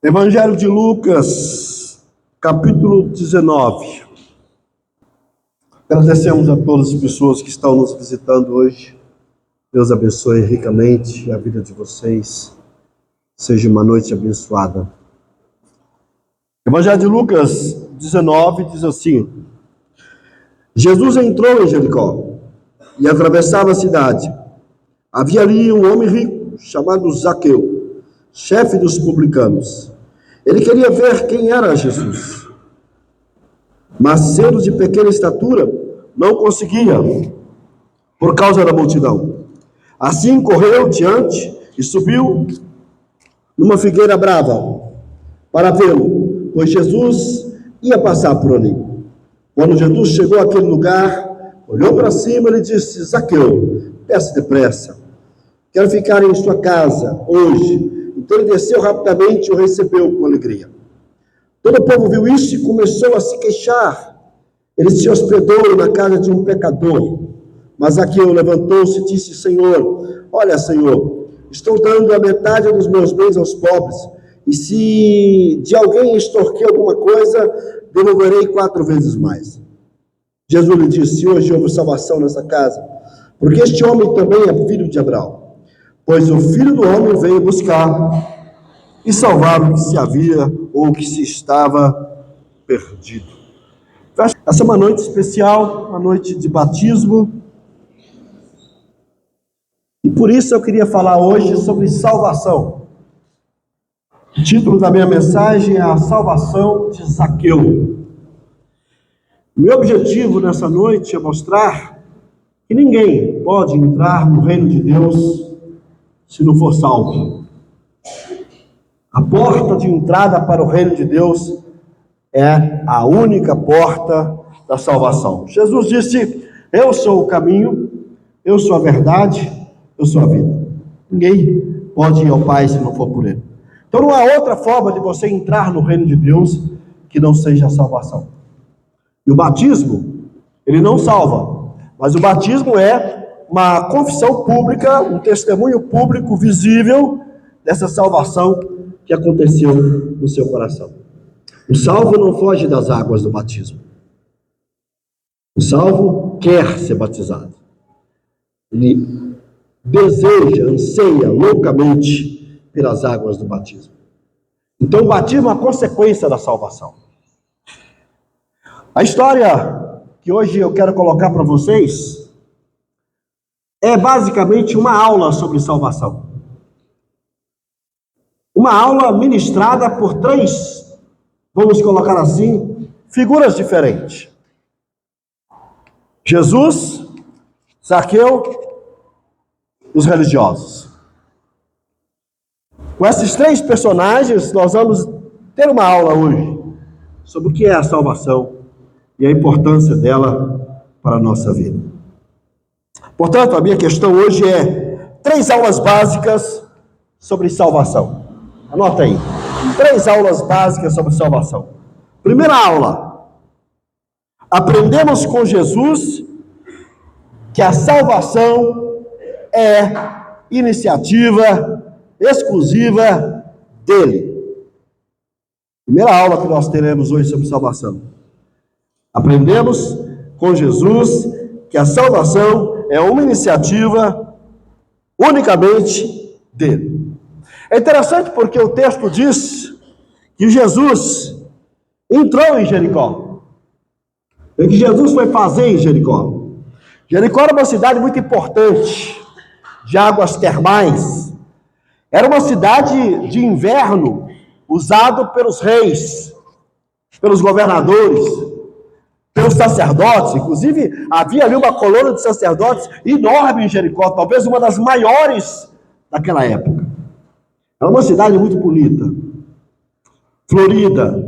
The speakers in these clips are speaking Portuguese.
Evangelho de Lucas, capítulo 19. Agradecemos a todas as pessoas que estão nos visitando hoje. Deus abençoe ricamente a vida de vocês. Seja uma noite abençoada. Evangelho de Lucas 19 diz assim: Jesus entrou em Jericó e atravessava a cidade. Havia ali um homem rico, chamado Zaqueu, chefe dos publicanos. Ele queria ver quem era Jesus, mas sendo de pequena estatura, não conseguia, por causa da multidão. Assim correu diante e subiu numa figueira brava para vê-lo, pois Jesus ia passar por ali. Quando Jesus chegou àquele lugar, olhou para cima e lhe disse: Zaqueu, desce depressa, quero ficar em sua casa hoje. Então ele desceu rapidamente e o recebeu com alegria. Todo o povo viu isso e começou a se queixar. Ele se hospedou na casa de um pecador. Mas Zaqueu levantou-se e disse: Senhor, olha, Senhor, estou dando a metade dos meus bens aos pobres, e se de alguém extorquir alguma coisa, devolverei 4 vezes mais. Jesus lhe disse: hoje houve salvação nessa casa, porque este homem também é filho de Abraão. Pois o Filho do Homem veio buscar e salvar o que se havia ou o que se estava perdido. Essa é uma noite especial, uma noite de batismo. E por isso eu queria falar hoje sobre salvação. O título da minha mensagem é A Salvação de Zaqueu. Meu objetivo nessa noite é mostrar que ninguém pode entrar no reino de Deus se não for salvo. A porta de entrada para o reino de Deus é a única porta da salvação. Jesus disse: eu sou o caminho, eu sou a verdade, eu sou a vida. Ninguém pode ir ao Pai se não for por Ele. Então não há outra forma de você entrar no reino de Deus que não seja a salvação. E o batismo, ele não salva, mas o batismo é uma confissão pública, um testemunho público visível dessa salvação que aconteceu no seu coração. O salvo não foge das águas do batismo. O salvo quer ser batizado. Ele deseja, anseia loucamente pelas águas do batismo. Então o batismo é a consequência da salvação. A história que hoje eu quero colocar para vocês é basicamente uma aula sobre salvação. Uma aula ministrada por 3, vamos colocar assim, figuras diferentes. Jesus, Zaqueu e os religiosos. Com esses 3 personagens, nós vamos ter uma aula hoje sobre o que é a salvação e a importância dela para a nossa vida. Portanto, a minha questão hoje é 3 aulas básicas sobre salvação. Anota aí. 3 aulas básicas sobre salvação. Primeira aula. Aprendemos com Jesus que a salvação é iniciativa exclusiva dele. Primeira aula que nós teremos hoje sobre salvação. Aprendemos com Jesus que a salvação é uma iniciativa unicamente dele. É interessante porque o texto diz que Jesus entrou em Jericó. O que Jesus foi fazer em Jericó? Jericó era uma cidade muito importante, de águas termais. Era uma cidade de inverno, usado pelos reis, pelos governadores, pelos sacerdotes. Inclusive, havia ali uma colônia de sacerdotes enorme em Jericó, talvez uma das maiores daquela época. Era uma cidade muito bonita, florida,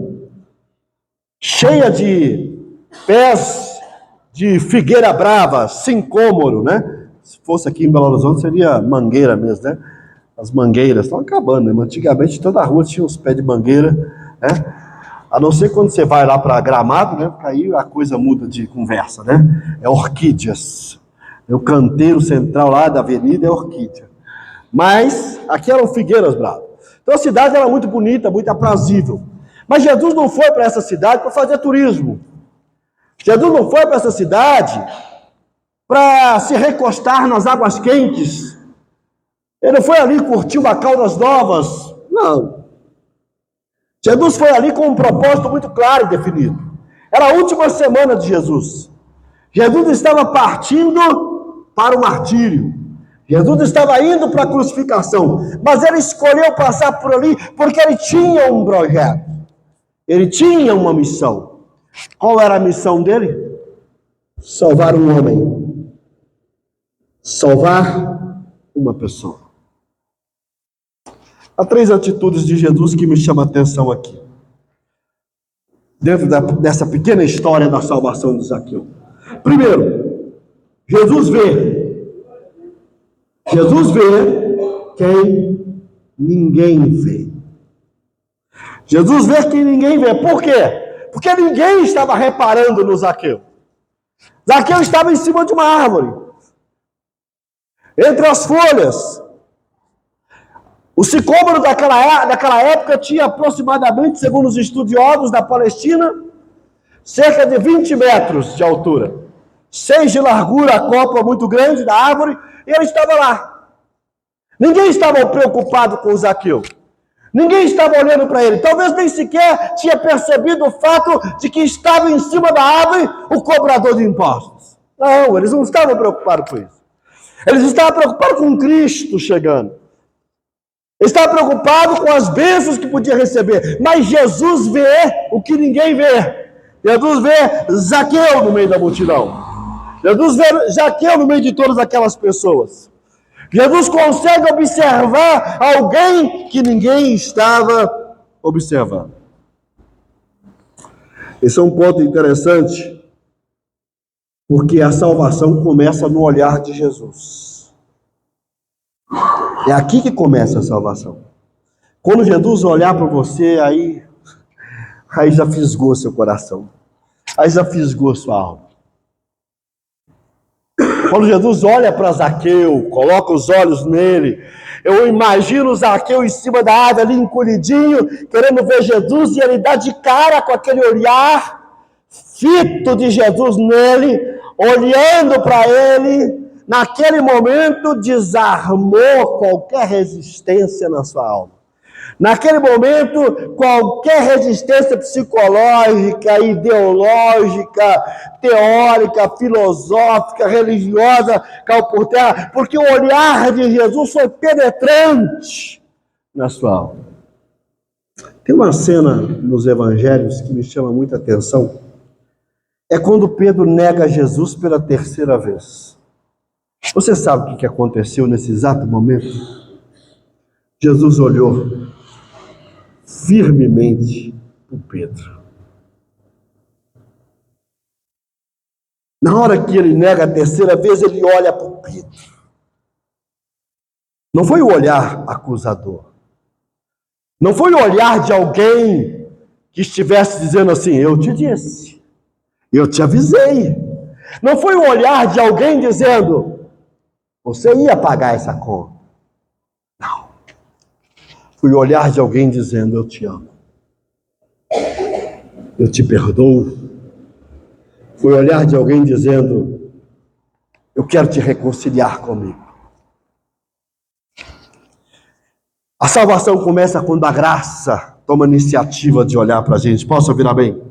cheia de pés de figueira brava, sincômoro, né? Se fosse aqui em Belo Horizonte, seria mangueira mesmo, né? As mangueiras estão acabando, né? Antigamente, toda a rua tinha uns pés de mangueira, né? A não ser quando você vai lá para Gramado, né? Porque aí a coisa muda de conversa, né? É orquídeas. O canteiro central lá da avenida é orquídea. Mas aqui eram figueiras bravas. Então a cidade era muito bonita, muito aprazível. Mas Jesus não foi para essa cidade para fazer turismo. Jesus não foi para essa cidade para se recostar nas águas quentes. Ele não foi ali curtir uma Caldas Novas. Não. Jesus foi ali com um propósito muito claro e definido. Era a última semana de Jesus. Jesus estava partindo para o martírio. Jesus estava indo para a crucificação. Mas ele escolheu passar por ali porque ele tinha um projeto. Ele tinha uma missão. Qual era a missão dele? Salvar um homem. Salvar uma pessoa. Há 3 atitudes de Jesus que me chamam a atenção aqui. Dentro dessa pequena história da salvação de Zaqueu. Primeiro, Jesus vê quem ninguém vê. Jesus vê quem ninguém vê. Por quê? Porque ninguém estava reparando no Zaqueu. Zaqueu estava em cima de uma árvore, entre as folhas. O sicômoro daquela época tinha aproximadamente, segundo os estudiosos da Palestina, cerca de 20 metros de altura. 6 de largura, a copa muito grande da árvore, e ele estava lá. Ninguém estava preocupado com o Zaqueu. Ninguém estava olhando para ele. Talvez nem sequer tinha percebido o fato de que estava em cima da árvore o cobrador de impostos. Não, eles não estavam preocupados com isso. Eles estavam preocupados com Cristo chegando. Eles estavam preocupados com as bênçãos que podia receber. Mas Jesus vê o que ninguém vê. Jesus vê Zaqueu no meio da multidão. Jesus vê Zaqueu no meio de todas aquelas pessoas. Jesus consegue observar alguém que ninguém estava observando. Esse é um ponto interessante, porque a salvação começa no olhar de Jesus. É aqui que começa a salvação. Quando Jesus olhar para você, aí já fisgou seu coração. Aí já fisgou sua alma. Quando Jesus olha para Zaqueu, coloca os olhos nele, eu imagino Zaqueu em cima da árvore, ali encolhidinho, querendo ver Jesus, e ele dá de cara com aquele olhar fito de Jesus nele, olhando para ele. Naquele momento desarmou qualquer resistência na sua alma. Naquele momento, qualquer resistência psicológica, ideológica, teórica, filosófica, religiosa, caiu por terra, porque o olhar de Jesus foi penetrante na sua alma. Tem uma cena nos evangelhos que me chama muita atenção. É quando Pedro nega Jesus pela 3ª vez. Você sabe o que aconteceu nesse exato momento? Jesus olhou firmemente para Pedro. Na hora que ele nega a 3ª vez, ele olha para Pedro. Não foi o olhar acusador. Não foi o olhar de alguém que estivesse dizendo assim, eu te disse, eu te avisei. Não foi o olhar de alguém dizendo, você ia pagar essa conta. Não. Foi o olhar de alguém dizendo, eu te amo. Eu te perdoo. Foi o olhar de alguém dizendo, eu quero te reconciliar comigo. A salvação começa quando a graça toma a iniciativa de olhar para a gente. Posso ouvir amém?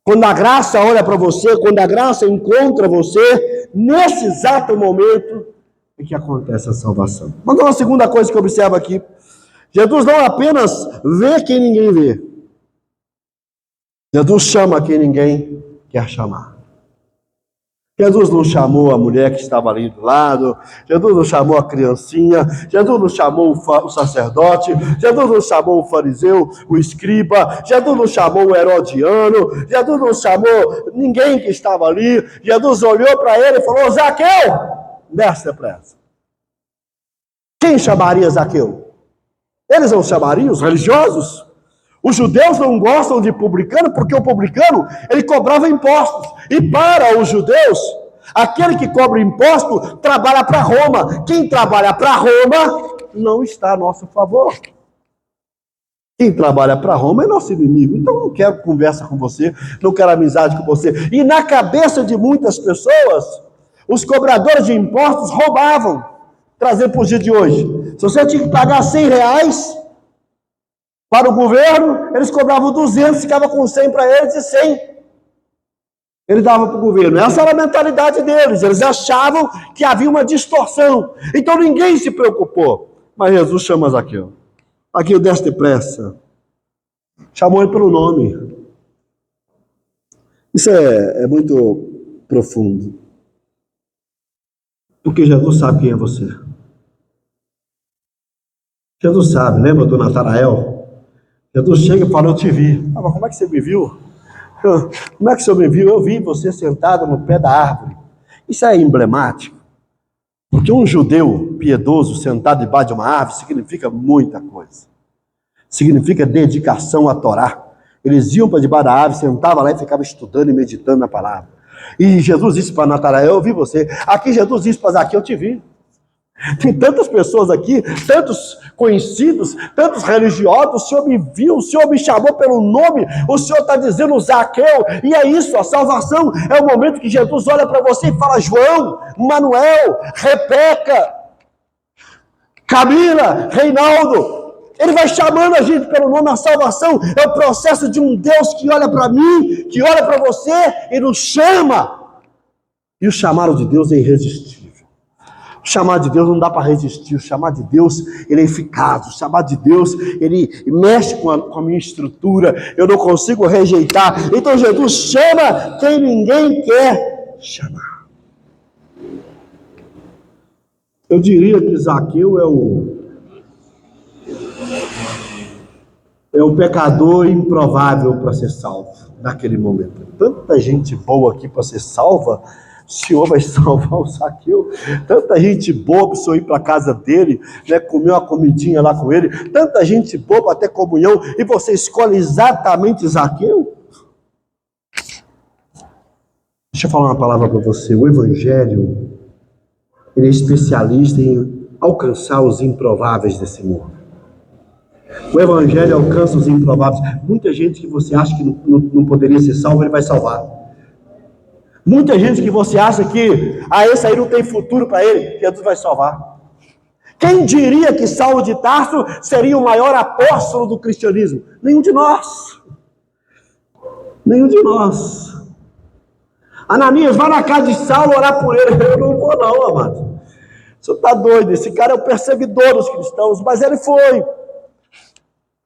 Quando a graça olha para você, quando a graça encontra você, nesse exato momento é que acontece a salvação. Mas uma segunda coisa que eu observo aqui, Jesus não apenas vê quem ninguém vê, Jesus chama quem ninguém quer chamar. Jesus não chamou a mulher que estava ali do lado, Jesus não chamou a criancinha, Jesus não chamou o sacerdote, Jesus não chamou o fariseu, o escriba, Jesus não chamou o herodiano, Jesus não chamou ninguém que estava ali. Jesus olhou para ele e falou, Zaqueu, desce depressa. Quem chamaria Zaqueu? Eles não chamariam os religiosos? Os judeus não gostam de publicano porque o publicano, ele cobrava impostos. E para os judeus, aquele que cobra imposto trabalha para Roma. Quem trabalha para Roma não está a nosso favor. Quem trabalha para Roma é nosso inimigo. Então não quero conversa com você, não quero amizade com você. E na cabeça de muitas pessoas, os cobradores de impostos roubavam, trazendo para o dia de hoje. Se você tinha que pagar R$100 para o governo, eles cobravam 200, ficava com 100 para eles e 100 ele dava para o governo. Essa era a mentalidade deles. Eles achavam que havia uma distorção. Então ninguém se preocupou. Mas Jesus chama Zaqueu. Zaqueu, desce depressa. Chamou ele pelo nome. Isso é muito profundo. Porque Jesus sabe quem é você. Jesus sabe. Lembra do Natanael? Jesus chega e fala, eu te vi. Ah, mas como é que você me viu? Como é que o senhor me viu? Eu vi você sentado no pé da árvore. Isso é emblemático. Porque um judeu piedoso sentado debaixo de uma árvore significa muita coisa. Significa dedicação à Torá. Eles iam para debaixo da árvore, sentavam lá e ficavam estudando e meditando na palavra. E Jesus disse para Natanael, eu vi você. Aqui Jesus disse para Zaqueu, eu te vi. Tem tantas pessoas aqui, tantos conhecidos, tantos religiosos, o Senhor me viu, o Senhor me chamou pelo nome, o Senhor está dizendo Zaqueu, e é isso, a salvação é o momento que Jesus olha para você e fala, João, Manuel, Rebeca, Camila, Reinaldo, ele vai chamando a gente pelo nome, a salvação é o processo de um Deus que olha para mim, que olha para você e nos chama, e o chamado de Deus é irresistível. O chamado de Deus não dá para resistir, o chamado de Deus, ele é eficaz, o chamado de Deus, ele mexe com a minha estrutura, eu não consigo rejeitar. Então Jesus chama quem ninguém quer chamar. Eu diria que Zaqueu é o pecador improvável para ser salvo, naquele momento. Tanta gente boa aqui para ser salva, o Senhor vai salvar o Zaqueu. Tanta gente boa para o Senhor ir para a casa dele, né, comer uma comidinha lá com ele. Tanta gente boa para ter comunhão. E você escolhe exatamente Zaqueu? Deixa eu falar uma palavra para você. O Evangelho, ele é especialista em alcançar os improváveis desse mundo. O Evangelho alcança os improváveis. Muita gente que você acha que não poderia ser salvo, ele vai salvar. Muita gente que você acha que esse aí não tem futuro para ele, Jesus vai salvar. Quem diria que Saulo de Tarso seria o maior apóstolo do cristianismo? Nenhum de nós. Nenhum de nós. Ananias, vai na casa de Saulo orar por ele. Eu não vou não, amado. O senhor está doido, esse cara é o perseguidor dos cristãos, mas ele foi.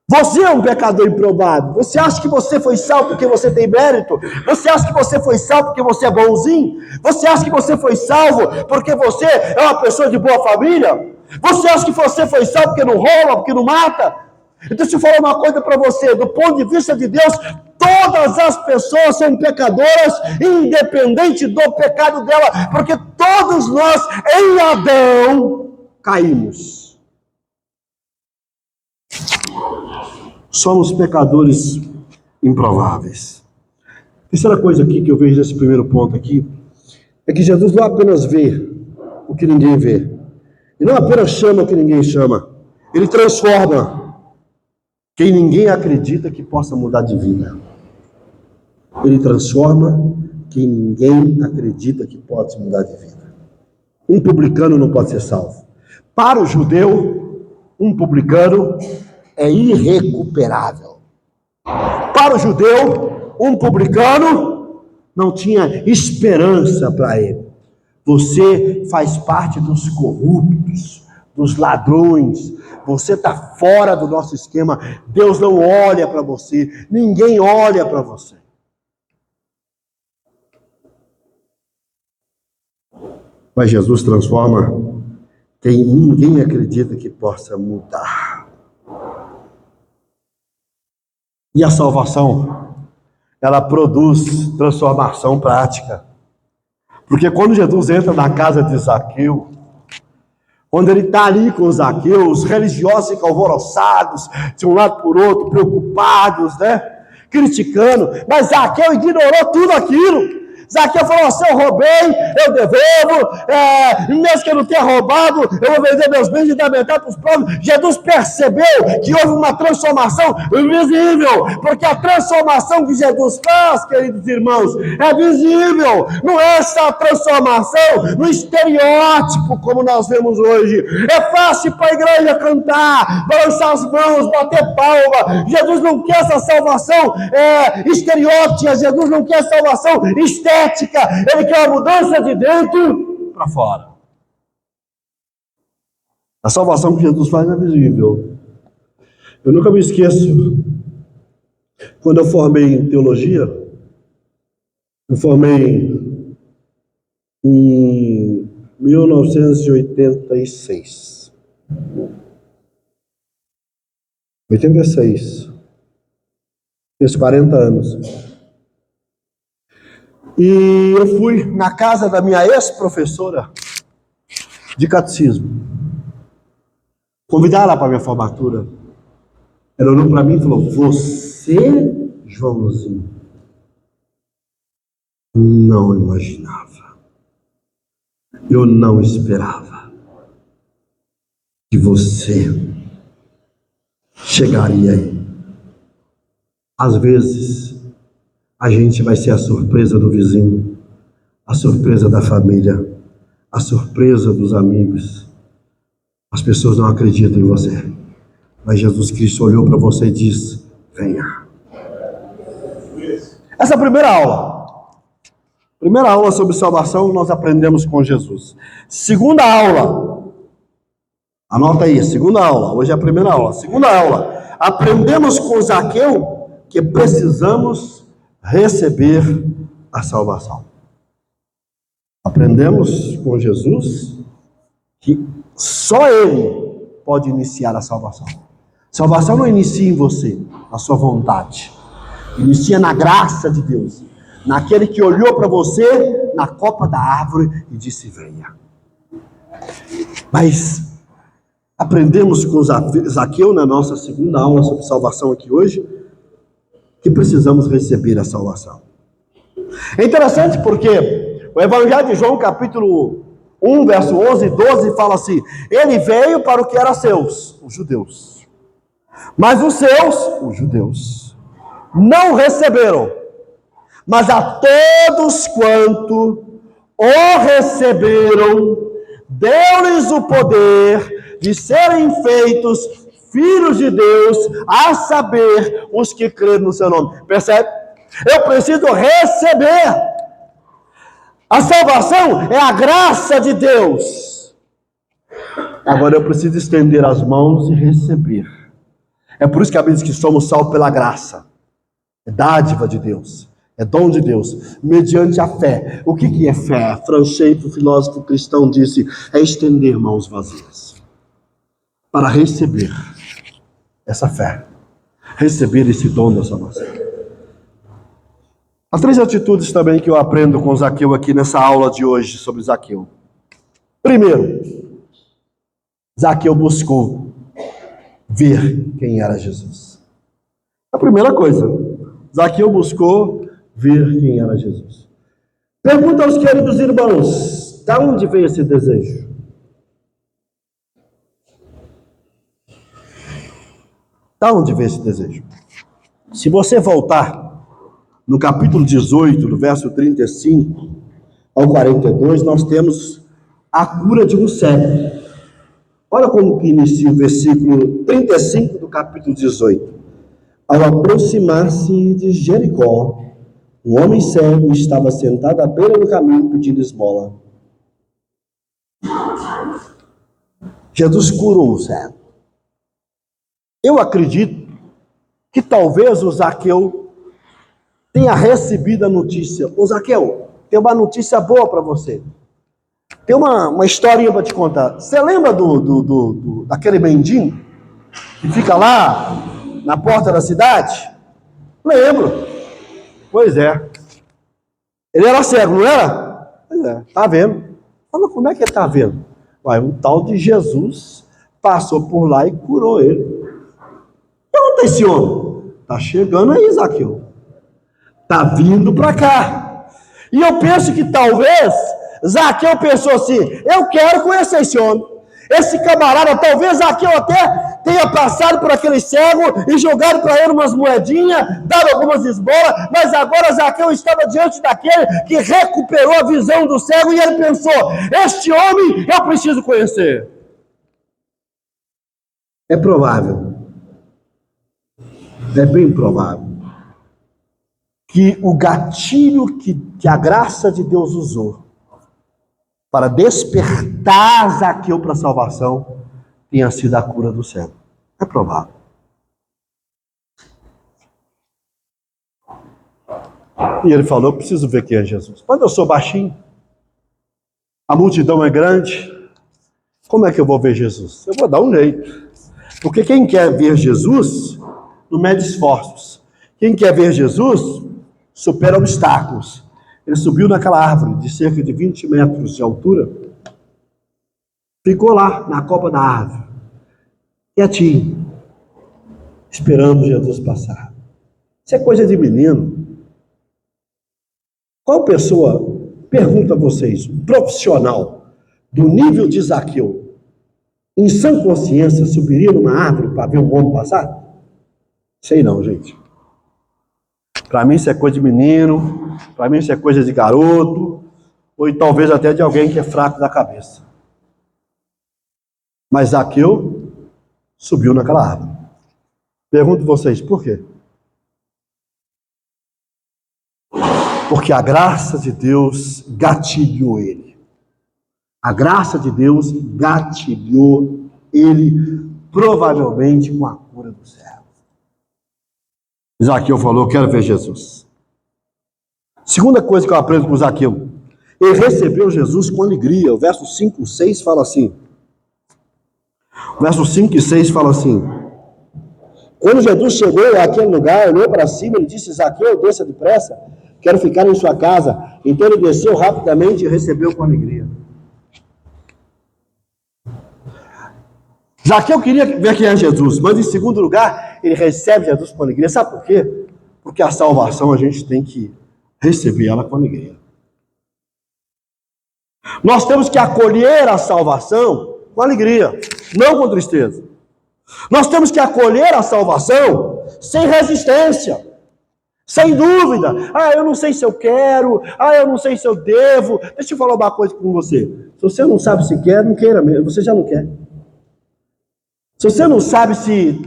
Você é um pecador improvável. Você acha que você foi salvo porque você tem mérito? Você acha que você foi salvo porque você é bonzinho? Você acha que você foi salvo porque você é uma pessoa de boa família? Você acha que você foi salvo porque não rouba, porque não mata? Então, deixa eu falar uma coisa para você. Do ponto de vista de Deus, todas as pessoas são pecadoras, independente do pecado dela, porque todos nós, em Adão, caímos. Somos pecadores improváveis. Terceira coisa aqui que eu vejo nesse primeiro ponto aqui, é que Jesus não apenas vê o que ninguém vê, e não apenas chama o que ninguém chama, ele transforma quem ninguém acredita que possa mudar de vida. Ele transforma quem ninguém acredita que pode mudar de vida. Um publicano não pode ser salvo. Para o judeu, um publicano é irrecuperável. Para o judeu, um publicano não tinha esperança para ele. Você faz parte dos corruptos, dos ladrões. Você está fora do nosso esquema. Deus não olha para você. Ninguém olha para você. Mas Jesus transforma quem ninguém acredita que possa mudar. E a salvação, ela produz transformação prática. Porque quando Jesus entra na casa de Zaqueu, quando ele está ali com Zaqueu, os religiosos ficam alvoroçados, de um lado por outro, preocupados, né? Criticando. Mas Zaqueu ignorou tudo aquilo. Zaqueu falou: se eu roubei, eu devolvo, mesmo que eu não tenha roubado, eu vou vender meus bens e dar metade para os pobres. Jesus percebeu que houve uma transformação visível, porque a transformação que Jesus faz, queridos irmãos, é visível. Não é essa transformação no estereótipo como nós vemos hoje. É fácil para a igreja cantar, balançar as mãos, bater palma. Jesus não quer essa salvação estereótica, Jesus não quer salvação estética, ele quer a mudança de dentro para fora. A salvação que Jesus faz é visível. Eu nunca me esqueço, quando eu formei em teologia, eu formei em 1986. 86. Fiz 40 anos. E eu fui na casa da minha ex-professora de catecismo, convidar ela para a minha formatura. Ela olhou para mim e falou: você, Joãozinho, não imaginava, eu não esperava que você chegaria aí. Às vezes, a gente vai ser a surpresa do vizinho, a surpresa da família, a surpresa dos amigos. As pessoas não acreditam em você, mas Jesus Cristo olhou para você e disse: venha. Essa é a primeira aula sobre salvação, nós aprendemos com Jesus. Segunda aula, anota aí, segunda aula, hoje é a primeira aula. Segunda aula, aprendemos com Zaqueu que precisamos receber a salvação. Aprendemos com Jesus que só Ele pode iniciar a salvação. Salvação não inicia em você, na sua vontade. Inicia na graça de Deus, naquele que olhou para você na copa da árvore e disse: venha. Mas aprendemos com Zaqueu na nossa segunda aula sobre salvação aqui hoje, que precisamos receber a salvação. É interessante porque o Evangelho de João, capítulo 1, verso 11 e 12, fala assim: ele veio para o que era seus, os judeus. Mas os seus, os judeus, não receberam. Mas a todos quanto o receberam, deu-lhes o poder de serem feitos filhos de Deus, a saber, os que creram no seu nome. Percebe? Eu preciso receber. A salvação é a graça de Deus. Agora eu preciso estender as mãos e receber. É por isso que a Bíblia diz que somos salvos pela graça. É dádiva de Deus. É dom de Deus, mediante a fé. O que é fé? Franchet, o filósofo cristão, disse: é estender mãos vazias para receber essa fé, receber esse dom da salvação. Há 3 atitudes também que eu aprendo com Zaqueu aqui nessa aula de hoje sobre Zaqueu. Primeiro, Zaqueu buscou ver quem era Jesus. A primeira coisa, Zaqueu buscou ver quem era Jesus. Pergunta aos queridos irmãos: de onde veio esse desejo? De onde veio esse desejo? Se você voltar no capítulo 18, do verso 35 ao 42, nós temos a cura de um cego. Olha como que inicia o versículo 35 do capítulo 18. Ao aproximar-se de Jericó, um homem cego estava sentado à beira do caminho pedindo esmola. Jesus curou o cego. Eu acredito que talvez o Zaqueu tenha recebido a notícia. Ô Zaqueu, tem uma notícia boa para você. Tem uma historinha para te contar. Você lembra daquele mendigo que fica lá na porta da cidade? Lembro. Pois é. Ele era cego, não era? Pois é, tá vendo. Fala, como é que ele tá vendo? Uai, um tal de Jesus passou por lá e curou ele. Pergunta esse homem. Tá chegando aí, Zaqueu. Tá vindo para cá. E eu penso que talvez Zaqueu pensou assim: eu quero conhecer esse homem. Esse camarada, talvez Zaqueu até tenha passado por aquele cego e jogado para ele umas moedinhas, dado algumas esmolas, mas agora Zaqueu estava diante daquele que recuperou a visão do cego e ele pensou: este homem eu preciso conhecer. É provável, é bem provável, que o gatilho que a graça de Deus usou para despertar Zaqueu para a salvação tenha sido a cura do cego. É provável. E ele falou: eu preciso ver quem é Jesus. Quando eu sou baixinho, a multidão é grande, como é que eu vou ver Jesus? Eu vou dar um jeito. Porque quem quer ver Jesus não mede esforços. Quem quer ver Jesus supera obstáculos. Ele subiu naquela árvore de cerca de 20 metros de altura, ficou lá na copa da árvore, quietinho, esperando Jesus passar. Isso é coisa de menino. Qual pessoa, pergunto a vocês, um profissional do nível de Zaqueu, em sã consciência, subiria numa árvore para ver um homem passar? Sei não, gente. Para mim isso é coisa de menino, para mim isso é coisa de garoto, ou talvez até de alguém que é fraco da cabeça. Mas Zaqueu subiu naquela árvore. Pergunto a vocês, por quê? Porque a graça de Deus gatilhou ele. A graça de Deus gatilhou ele, provavelmente com a cura do cego. Zaqueu falou: quero ver Jesus. Segunda coisa que eu aprendo com Zaqueu: ele recebeu Jesus com alegria. O verso 5 e 6 fala assim. O verso 5 e 6 fala assim: quando Jesus chegou àquele lugar, olhou para cima e disse: Zaqueu, desça depressa, quero ficar em sua casa. Então ele desceu rapidamente e recebeu com alegria. Zaqueu queria ver quem é Jesus, mas em segundo lugar, ele recebe Jesus com alegria. Sabe por quê? Porque a salvação a gente tem que receber ela com alegria. Nós temos que acolher a salvação com alegria, não com tristeza. Nós temos que acolher a salvação sem resistência, sem dúvida. Eu não sei se eu quero, eu não sei se eu devo. Deixa eu falar uma coisa com você. Se você não sabe se quer, não queira mesmo, você já não quer. Se você não sabe se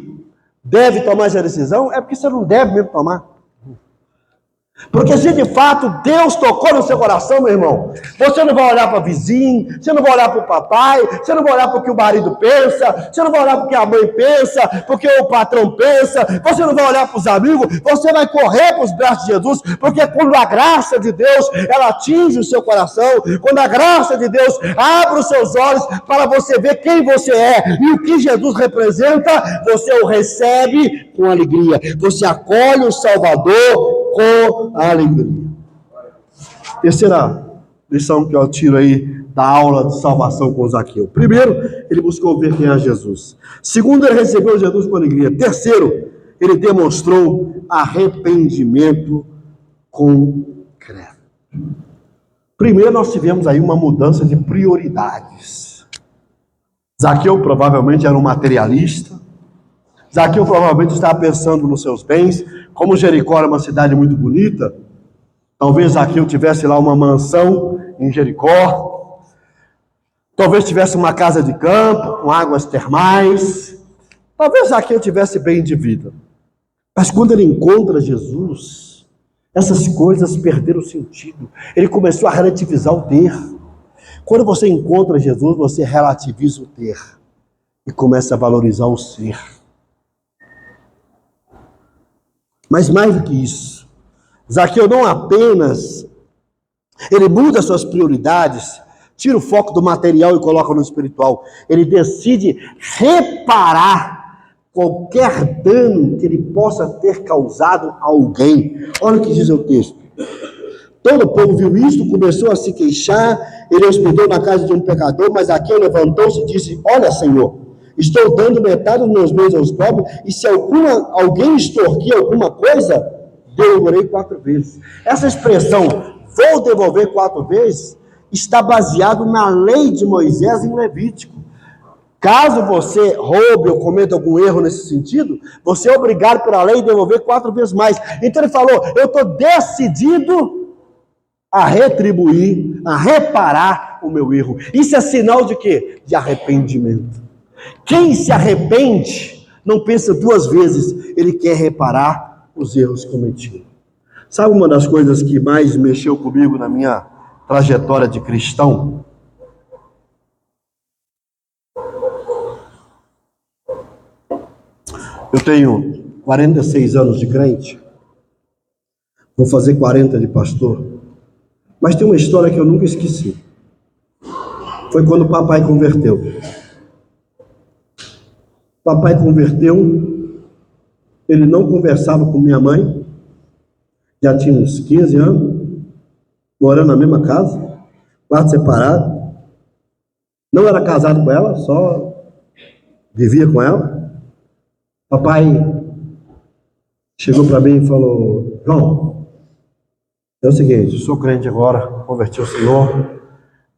deve tomar essa decisão, é porque você não deve mesmo tomar. Porque se de fato Deus tocou no seu coração, meu irmão, você não vai olhar para o vizinho, você não vai olhar para o papai, você não vai olhar para o que o marido pensa, você não vai olhar para o que a mãe pensa, porque o patrão pensa, você não vai olhar para os amigos, você vai correr para os braços de Jesus, porque quando a graça de Deus, ela atinge o seu coração, quando a graça de Deus abre os seus olhos para você ver quem você é e o que Jesus representa, você o recebe com alegria, você acolhe o Salvador com alegria. Terceira lição que eu tiro aí da aula de salvação com Zaqueu. Primeiro, ele buscou ver quem é Jesus. Segundo, ele recebeu Jesus com alegria. Terceiro, ele demonstrou arrependimento concreto. Primeiro, nós tivemos aí uma mudança de prioridades. Zaqueu provavelmente era um materialista. Zaqueu provavelmente estava pensando nos seus bens. Como Jericó era uma cidade muito bonita, talvez Zaqueu tivesse lá uma mansão em Jericó, talvez tivesse uma casa de campo com águas termais, talvez Zaqueu tivesse bem de vida. Mas quando ele encontra Jesus, essas coisas perderam sentido. Ele começou a relativizar o ter. Quando você encontra Jesus, você relativiza o ter e começa a valorizar o ser. Mas mais do que isso, Zaqueu não apenas, ele muda suas prioridades, tira o foco do material e coloca no espiritual. Ele decide reparar qualquer dano que ele possa ter causado a alguém. Olha o que diz o texto. Todo o povo viu isto, começou a se queixar, ele hospedou na casa de um pecador, mas Zaqueu levantou-se e disse: olha, Senhor, estou dando metade dos meus bens aos pobres, e se alguém extorquir alguma coisa, devolverei 4 vezes. Essa expressão, vou devolver 4 vezes, está baseado na lei de Moisés em Levítico. Caso você roube ou cometa algum erro nesse sentido, você é obrigado pela lei a devolver 4 vezes mais. Então ele falou, eu estou decidido a retribuir, a reparar o meu erro. Isso é sinal de quê? De arrependimento. Quem se arrepende, não pensa 2 vezes, ele quer reparar os erros cometidos. Sabe uma das coisas que mais mexeu comigo na minha trajetória de cristão? Eu tenho 46 anos de crente, vou fazer 40 de pastor, mas tem uma história que eu nunca esqueci. Foi quando o papai converteu. Papai converteu, ele não conversava com minha mãe, já tinha uns 15 anos, morando na mesma casa, quarto separado, não era casado com ela, só vivia com ela. Papai chegou para mim e falou, João, é o seguinte, eu sou crente agora, converti ao Senhor,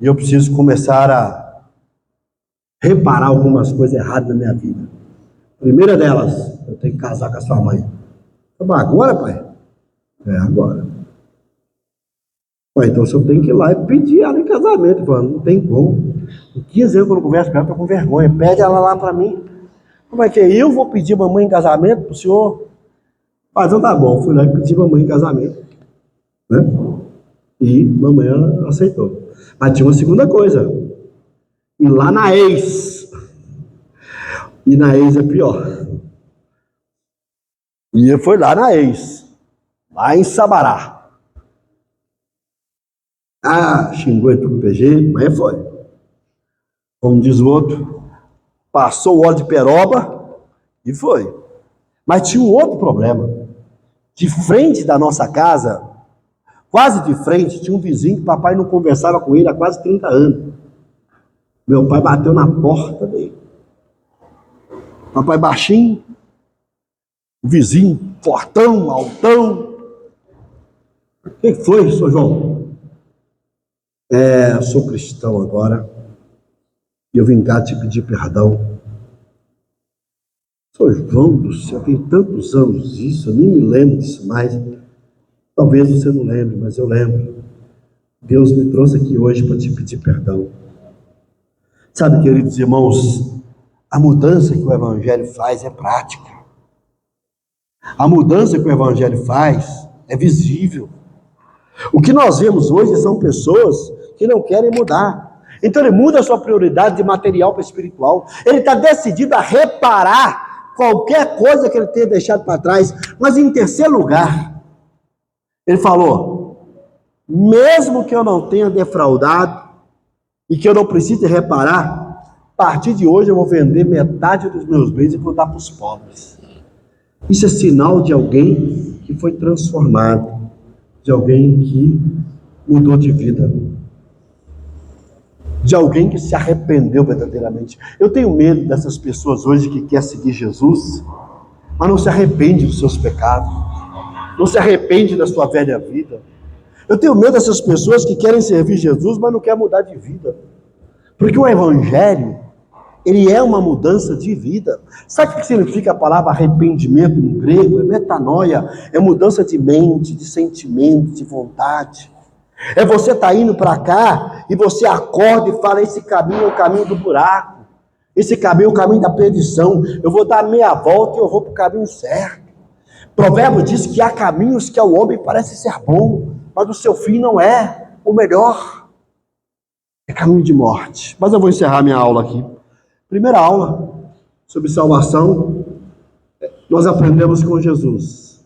e eu preciso começar a reparar algumas coisas erradas na minha vida. A primeira delas, eu tenho que casar com a sua mãe. Eu falei, agora, pai? É, agora. Pai, então o senhor tem que ir lá e pedir ela em casamento. Eu falei, não tem como. Em 15 anos que eu não converso com ela, eu estou com vergonha. Pede ela lá para mim. Como é que é? Eu vou pedir mamãe em casamento para o senhor? Pai, então tá bom. Fui lá e pedi mamãe em casamento. Né? E mamãe aceitou. Mas tinha uma segunda coisa. E lá na ex. E na ex é pior. E foi lá na ex. Lá em Sabará. Ah, xingou e tudo PG, mas foi. Como diz o outro, passou o óleo de peroba e foi. Mas tinha um outro problema. De frente da nossa casa, quase de frente, tinha um vizinho que papai não conversava com ele há quase 30 anos. Meu pai bateu na porta dele. Papai baixinho, o vizinho fortão, altão. O que foi, senhor João? Eu sou cristão agora e eu vim cá te pedir perdão. Senhor João do céu, tem tantos anos isso, eu nem me lembro disso mais. Talvez você não lembre, mas eu lembro. Deus me trouxe aqui hoje para te pedir perdão. Sabe, queridos irmãos, a mudança que o Evangelho faz é prática. A mudança que o Evangelho faz é visível. O que nós vemos hoje são pessoas que não querem mudar. Então ele muda a sua prioridade de material para espiritual. Ele está decidido a reparar qualquer coisa que ele tenha deixado para trás. Mas em terceiro lugar, ele falou, mesmo que eu não tenha defraudado e que eu não precise reparar, a partir de hoje eu vou vender metade dos meus bens e vou dar para os pobres. Isso é sinal de alguém que foi transformado, de alguém que mudou de vida, de alguém que se arrependeu verdadeiramente. Eu tenho medo dessas pessoas hoje que querem seguir Jesus, mas não se arrepende dos seus pecados, não se arrepende da sua velha vida. Eu tenho medo dessas pessoas que querem servir Jesus, mas não querem mudar de vida. Porque o Evangelho, ele é uma mudança de vida. Sabe o que significa a palavra arrependimento no grego? É metanoia, é mudança de mente, de sentimento, de vontade. É você estar indo para cá e você acorda e fala, esse caminho é o caminho do buraco. Esse caminho é o caminho da perdição. Eu vou dar meia volta e eu vou para o caminho certo. Provérbio diz que há caminhos que ao homem parece ser bom, mas o seu fim não é o melhor. É caminho de morte. Mas eu vou encerrar minha aula aqui. Primeira aula sobre salvação, nós aprendemos com Jesus.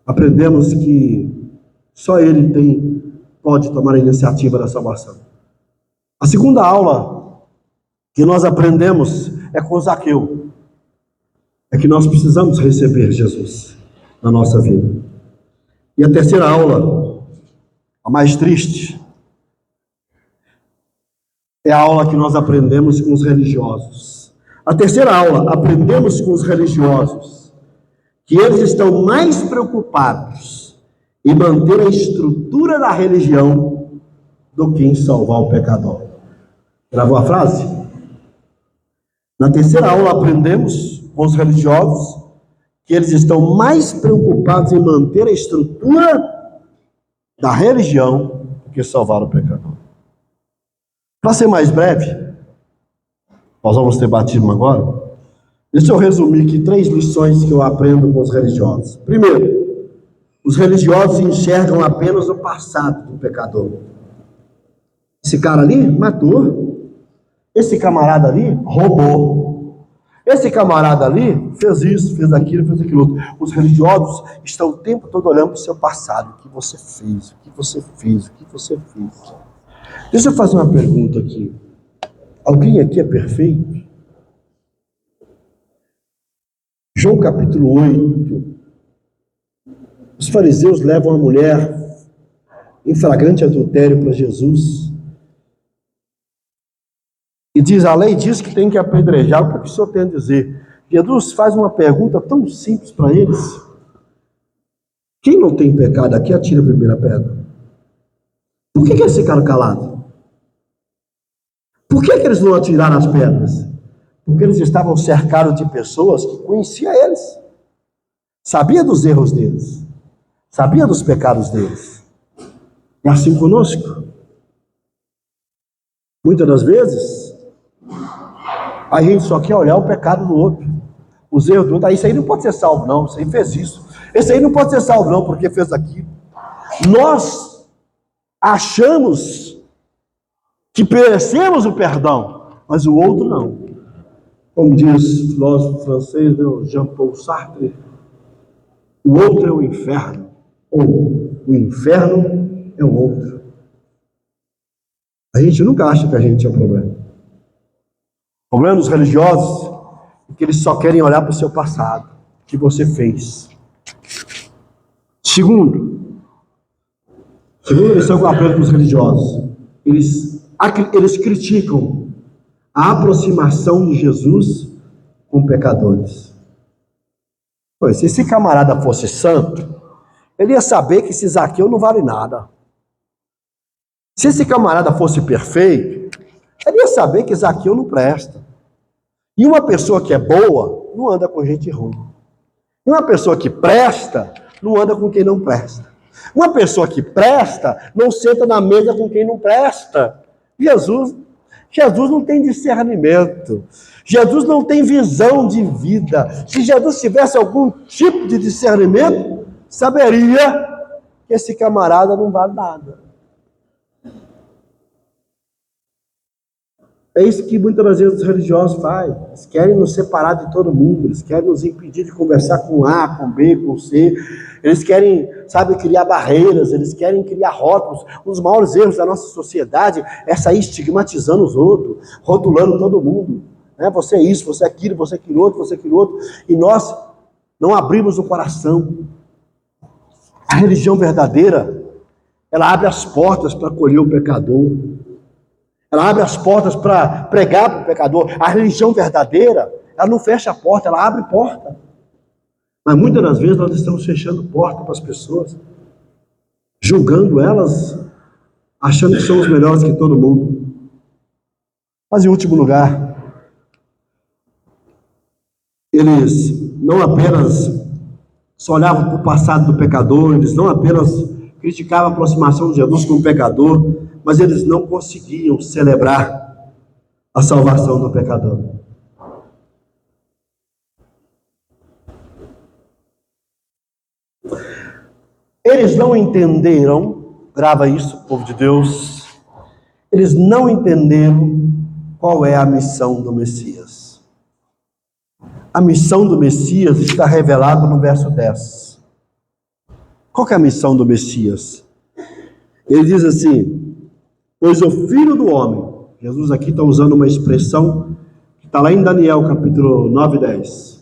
Aprendemos que só Ele pode tomar a iniciativa da salvação. A segunda aula que nós aprendemos é com Zaqueu. É que nós precisamos receber Jesus na nossa vida. E a terceira aula, a mais triste, é a aula que nós aprendemos com os religiosos. A terceira aula, aprendemos com os religiosos que eles estão mais preocupados e manter a estrutura da religião do que em salvar o pecador. Gravou a frase? Na terceira aula aprendemos com os religiosos que eles estão mais preocupados em manter a estrutura da religião do que salvar o pecador. Para ser mais breve, nós vamos ter batismo agora. Deixa eu resumir aqui 3 lições que eu aprendo com os religiosos. Primeiro, os religiosos enxergam apenas o passado do pecador. Esse cara ali matou. Esse camarada ali roubou. Esse camarada ali fez isso, fez aquilo, fez aquilo outro. Os religiosos estão o tempo todo olhando para o seu passado. O que você fez, o que você fez, o que você fez. Deixa eu fazer uma pergunta aqui. Alguém aqui é perfeito? João capítulo 8. Os fariseus levam a mulher em flagrante adultério para Jesus. E diz, a lei diz que tem que apedrejar. O que o senhor tem a dizer? Jesus faz uma pergunta tão simples para eles. Quem não tem pecado aqui, atira a primeira pedra. Por que eles ficaram calados? Por que eles não atiraram as pedras? Porque eles estavam cercados de pessoas que conheciam eles. Sabia dos erros deles. Sabia dos pecados deles. É assim conosco. Muitas das vezes, a gente só quer olhar o pecado do outro, os erros do outro. Isso aí não pode ser salvo, não. Isso aí fez isso. Esse aí não pode ser salvo, não, porque fez aquilo. Nós achamos que merecemos o perdão, mas o outro não. Como diz o filósofo francês, Jean-Paul Sartre, o outro é o inferno, ou o inferno é o outro. A gente nunca acha que a gente é o problema. O problema dos religiosos é que eles só querem olhar para o seu passado, o que você fez. Segunda lição que eu aprendo com os religiosos, eles criticam a aproximação de Jesus com pecadores. Pois, se esse camarada fosse santo, ele ia saber que esse Zaqueu não vale nada. Se esse camarada fosse perfeito, ele ia saber que Zaqueu não presta. E uma pessoa que é boa, não anda com gente ruim. E uma pessoa que presta, não anda com quem não presta. Uma pessoa que presta, não senta na mesa com quem não presta. Jesus não tem discernimento. Jesus não tem visão de vida. Se Jesus tivesse algum tipo de discernimento, saberia que esse camarada não vale nada. É isso que muitas das vezes os religiosos fazem. Eles querem nos separar de todo mundo. Eles querem nos impedir de conversar com A, com B, com C. Eles querem, criar barreiras. Eles querem criar rótulos. Um dos maiores erros da nossa sociedade é sair estigmatizando os outros, rotulando todo mundo. Você é isso, você é aquilo, você é aquilo outro, você é aquilo outro. E nós não abrimos o coração. A religião verdadeira, ela abre as portas para acolher o pecador. Ela abre as portas para pregar para o pecador. A religião verdadeira, ela não fecha a porta, ela abre porta. Mas muitas das vezes nós estamos fechando porta para as pessoas, julgando elas, achando que somos melhores que todo mundo. Mas em último lugar, eles não apenas só olhavam para o passado do pecador, eles não apenas criticavam a aproximação de Jesus como pecador, mas eles não conseguiam celebrar a salvação do pecador. Eles não entenderam, grava isso, povo de Deus, eles não entenderam qual é a missão do Messias. A missão do Messias está revelada no verso 10. Qual que é a missão do Messias? Ele diz assim: pois o Filho do Homem, Jesus aqui está usando uma expressão que está lá em Daniel, capítulo 9 e 10.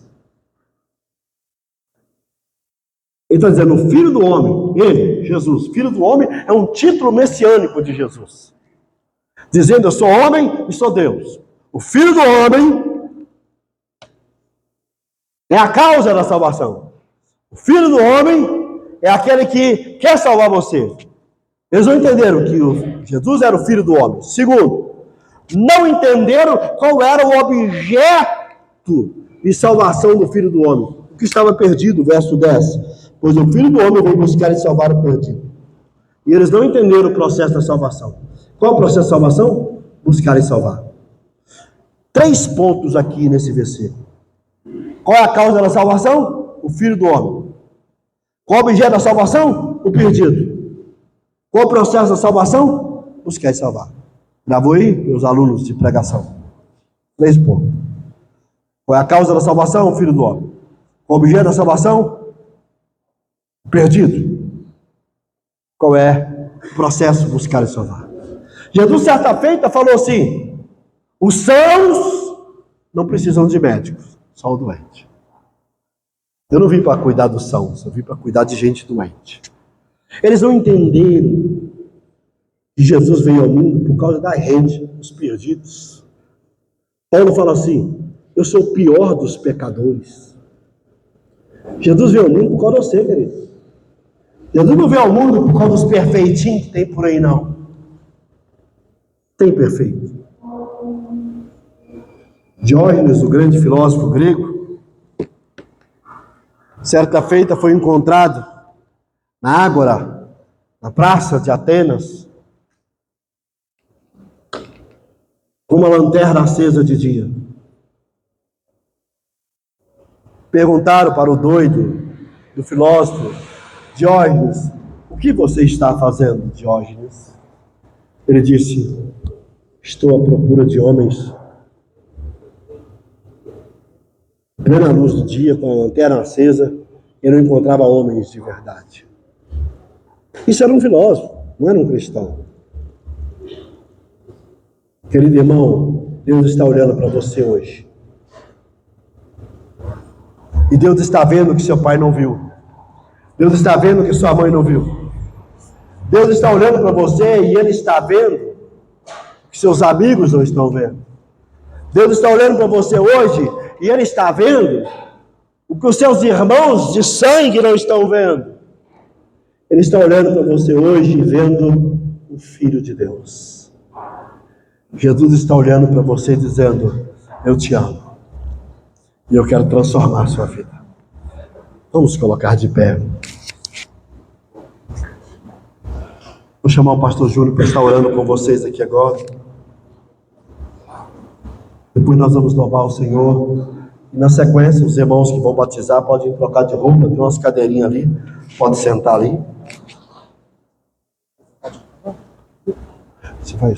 Ele está dizendo, o Filho do Homem, ele, Jesus, Filho do Homem, é um título messiânico de Jesus. Dizendo, eu sou homem e sou Deus. O Filho do Homem é a causa da salvação. O Filho do Homem é aquele que quer salvar você. Eles não entenderam que Jesus era o Filho do Homem. Segundo, não entenderam qual era o objeto de salvação do Filho do Homem. O que estava perdido, verso 10. Pois o Filho do Homem veio buscar e salvar o perdido. E eles não entenderam o processo da salvação. Qual é o processo de salvação? Buscar e salvar. 3 pontos aqui nesse versículo. Qual é a causa da salvação? O Filho do Homem. Qual é o objeto da salvação? O perdido. Qual é o processo da salvação? Buscar e salvar. Gravou aí, meus alunos de pregação? 3 pontos. Qual é a causa da salvação? O Filho do Homem. Qual é o objeto da salvação? O perdido. Qual é o processo de buscar e salvar? Jesus, certa feita, falou assim: os sãos não precisam de médicos, só o doente. Eu não vim para cuidar dos sãos, eu vim para cuidar de gente doente. Eles não entenderam que Jesus veio ao mundo por causa da gente, dos perdidos. Paulo fala assim: eu sou o pior dos pecadores. Jesus veio ao mundo por causa de você, querido. Jesus não veio ao mundo por causa dos perfeitinhos que tem por aí, não. Tem perfeito. Diógenes, o grande filósofo grego, certa feita foi encontrado na Ágora, na praça de Atenas, com uma lanterna acesa de dia. Perguntaram para o doido do filósofo: Diógenes, o que você está fazendo, Diógenes? Ele disse: estou à procura de homens. Plena luz do dia, com a lanterna acesa, eu não encontrava homens de verdade. Isso era um filósofo, não era um cristão. Querido irmão, Deus está olhando para você hoje. E Deus está vendo que seu pai não viu. Deus está vendo que sua mãe não viu. Deus está olhando para você e Ele está vendo que seus amigos não estão vendo. Deus está olhando para você hoje e Ele está vendo o que os seus irmãos de sangue não estão vendo. Ele está olhando para você hoje e vendo o Filho de Deus. Jesus está olhando para você dizendo: eu te amo e eu quero transformar a sua vida. Vamos colocar de pé. Vou chamar o pastor Júnior para estar orando com vocês aqui agora. Depois nós vamos louvar o Senhor. E na sequência, os irmãos que vão batizar podem trocar de roupa. Tem umas cadeirinhas ali. Pode sentar ali. Você vai,